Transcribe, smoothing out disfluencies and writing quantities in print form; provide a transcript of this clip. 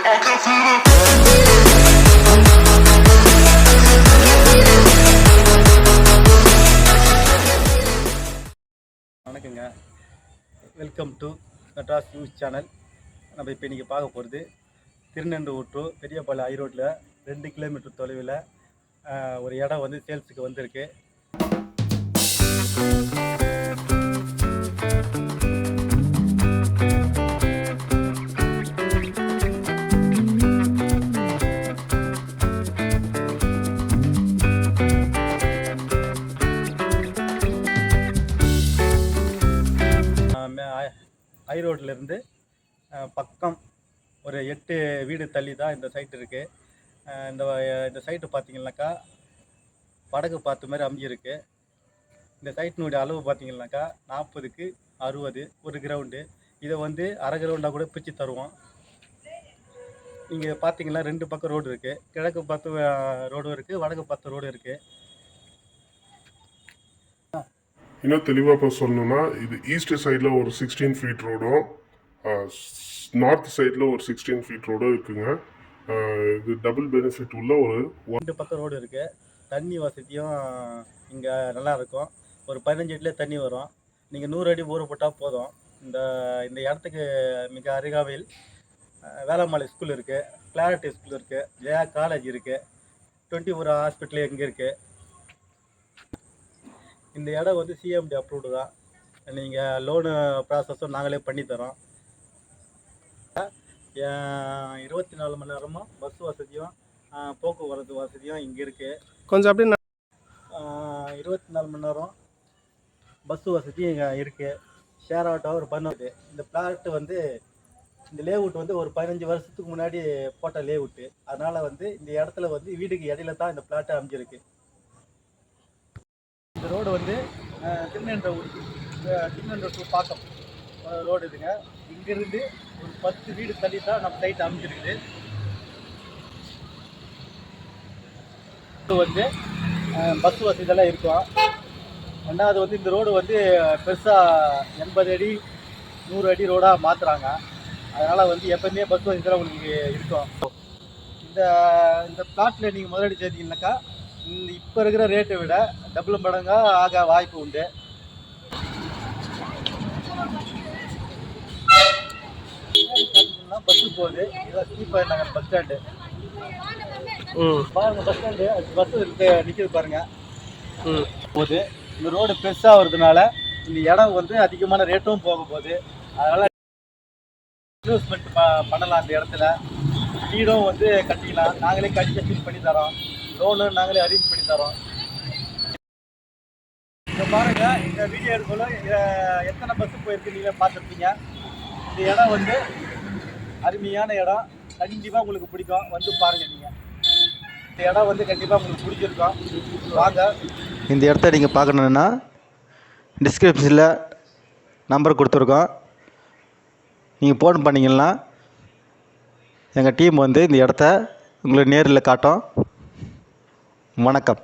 வணக்கங்க, welcome to Madras news channel. நம்ம இப்போ இன்றைக்கி பார்க்க போகிறது திருநெல்வேலி டு பெரியபாளையம் ஹைரோட்டில் 2 கிலோமீட்டர் தொலைவில் ஒரு இடம் வந்து சேல்ஸுக்கு வந்திருக்கு. ஹைரோட்லேருந்து பக்கம் ஒரு 8 வீடு தள்ளி தான் இந்த சைட்டு இருக்குது. இந்த சைட்டு பார்த்தீங்கன்னாக்கா வடக்கு பார்த்த மாதிரி அமைஞ்சிருக்கு. இந்த சைட்டினுடைய அளவு பார்த்தீங்கன்னாக்கா 40க்கு 60 ஒரு கிரவுண்டு. இதை வந்து அரை கிரவுண்டாக கூட பிரித்து தருவோம். இங்கே பார்த்தீங்கன்னா 2 பக்கம் ரோடு இருக்குது. கிழக்கு பார்த்து ரோடும் இருக்குது, வடக்கு பார்த்த ரோடு இருக்குது. இன்னும் தெளிவாக சொல்லணும்னா, இது ஈஸ்ட் சைடில் ஒரு 16 ஃபீட் ரோடும் நார்த் சைடில் ஒரு 16 ஃபீட் ரோடும் இருக்குங்க. இது டபுள் பெனிஃபிட் உள்ள ஒரு 2 பக்கம் ரோடு இருக்குது. தண்ணி வசதியும் இங்கே நல்லாயிருக்கும். ஒரு 15 அடியில் தண்ணி வரும். நீங்கள் 100 அடி ஊற போட்டால் போதும். இந்த இடத்துக்கு மிக அருகாமையில் வேளாண்மலை ஸ்கூல் இருக்குது, கிளாரிட்டி ஸ்கூல் இருக்குது, ஜெயா காலேஜ் இருக்குது, 24 ஹாஸ்பிட்டல் இங்கே இருக்குது. இந்த இடம் வந்து சிஎம்டி அப்ரூவ்டு தான். நீங்கள் லோனு ப்ராசஸும் நாங்களே பண்ணித்தரோம். 24 மணி நேரமும் பஸ் வசதியும் போக்குவரத்து வசதியும் இங்கே இருக்குது. கொஞ்சம் அப்படி 24 மணி நேரம் பஸ் வசதியும் இங்கே இருக்குது. ஷேர் ஆட்டோ ஒரு 15. இந்த பிளாட் வந்து இந்த லேஅவுட் வந்து ஒரு 15 வருஷத்துக்கு முன்னாடி போட்ட லேஅவுட்டு. அதனால் வந்து இந்த இடத்துல வந்து வீடுக்கு இடையில தான் இந்த பிளாட்டு அமைஞ்சிருக்கு. இந்த ரோடு வந்து திருநெல்வேலி டு பாக்கம் ரோடு இதுங்க. இங்கேருந்து ஒரு 10 வீடு தள்ளி தான் நம்ம சைட் அமைஞ்சிருக்குது. இது வந்து பஸ் வசதியெல்லாம் இருக்கும். ரெண்டாவது வந்து இந்த ரோடு வந்து பெருசாக 80 அடி 100 அடி ரோடாக மாற்றுறாங்க. அதனால் வந்து எப்போயுமே பஸ் வசதியெல்லாம் உங்களுக்கு இருக்கும். இந்த பிளாட்டில் நீங்கள் முதலீடு செய்தீங்கன்னாக்கா இப்போ இருக்கிற ரேட்டை விட டபுள் மடங்காக ஆக வாய்ப்பு உண்டு. பஸ்ஸு போகுது. இதான் ஸ்ரீபாய் நகர் பஸ் ஸ்டாண்டு பாருங்க. பஸ் ஸ்டாண்டு பஸ்ஸு நிற்கிது பாருங்க போகுது. இந்த ரோடு பெருசாக வருதுனால இந்த இடம் வந்து அதிகமான ரேட்டும் போக போகுது. அதனால் இன்வெஸ்ட்மெண்ட் பண்ணலாம். இந்த இடத்துல வீடும் வந்து கட்டிக்கலாம். நாங்களே கட்டி ஃபீல் பண்ணி தரோம். லோனு நாங்களே அரேஞ்ச் பண்ணி தரோம். இதை பாருங்கள், இந்த வீடியோ எடுக்கணும் எத்தனை பஸ்ஸு போயிருக்கு நீங்களே பார்த்துருப்பீங்க. இந்த இடம் வந்து அருமையான இடம். கண்டிப்பாக உங்களுக்கு பிடிக்கும். வந்து பாருங்கள். நீங்கள் இந்த இடம் வந்து கண்டிப்பாக உங்களுக்கு பிடிச்சிருக்கோம். வாங்க. இந்த இடத்த நீங்கள் பார்க்கணுன்னா டிஸ்கிரிப்ஷனில் நம்பர் கொடுத்துருக்கோம். நீங்கள் ஃபோன் பண்ணிங்கன்னா எங்கள் டீம் வந்து இந்த இடத்த உங்களுக்கு நேரில் காட்டும். வணக்கம்.